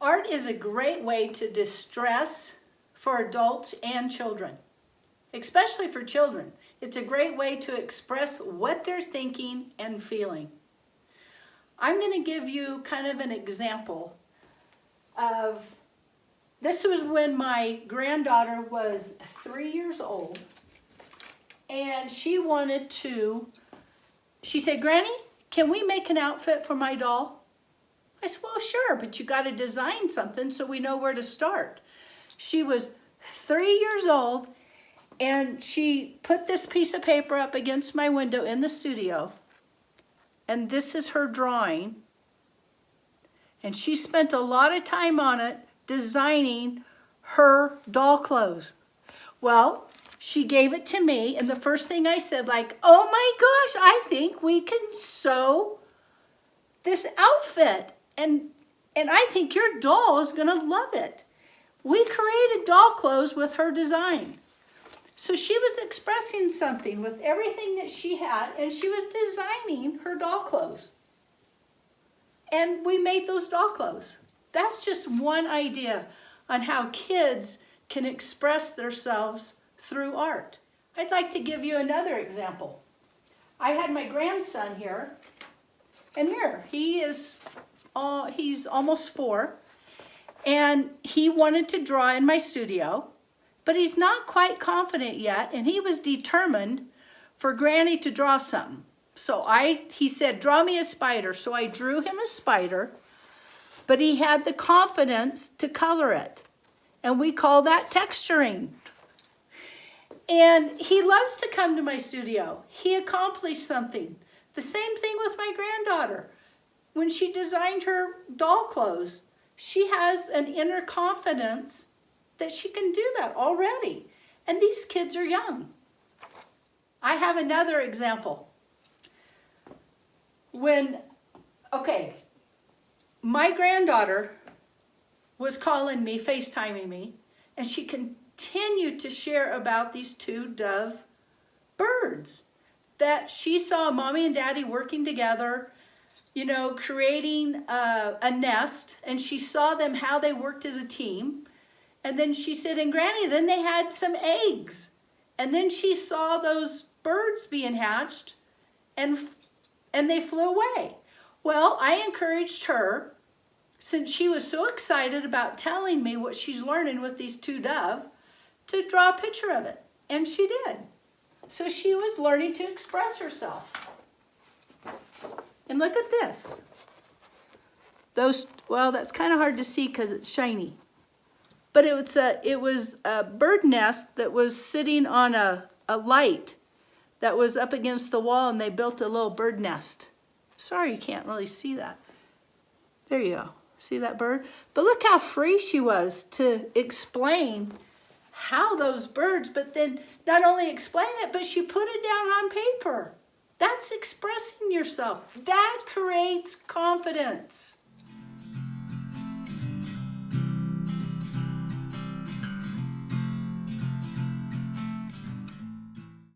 Art is a great way to distress for adults and children, especially for children. It's a great way to express what they're thinking and feeling. I'm going to give you kind of an example of, this was when my granddaughter was 3 years old, and she said, "Granny, can we make an outfit for my doll?" I said, "Well, sure, but you got to design something so we know where to start." She was 3 years old, and she put this piece of paper up against my window in the studio, and this is her drawing. And she spent a lot of time on it designing her doll clothes. Well, she gave it to me, and the first thing I said, like, "Oh my gosh, I think we can sew this outfit. And I think your doll is going to love it." We created doll clothes with her design. So she was expressing something with everything that she had, and she was designing her doll clothes. And we made those doll clothes. That's just one idea on how kids can express themselves through art. I'd like to give you another example. I had my grandson here, and here, he's almost 4, and he wanted to draw in my studio, but he's not quite confident yet, and he was determined for Granny to draw something. So he said, "Draw me a spider." So I drew him a spider, but he had the confidence to color it, and we call that texturing. And he loves to come to my studio. He accomplished something. The same thing with my granddaughter. When she designed her doll clothes, she has an inner confidence that she can do that already. And these kids are young. I have another example. My granddaughter was calling me, FaceTiming me, and she continued to share about these 2 dove birds that she saw Mommy and Daddy working together, creating a nest, and she saw them, how they worked as a team. And then she said, "And Granny, then they had some eggs." And then she saw those birds being hatched, and they flew away. Well, I encouraged her, since she was so excited about telling me what she's learning with these 2 dove, to draw a picture of it. And she did. So she was learning to express herself. And look at this. That's kind of hard to see because it's shiny. But it was a bird nest that was sitting on a light that was up against the wall, and they built a little bird nest. Sorry, you can't really see that. There you go. See that bird? But look how free she was to explain how those birds, but then not only explain it, but she put it down on paper. That's expressing yourself. That creates confidence.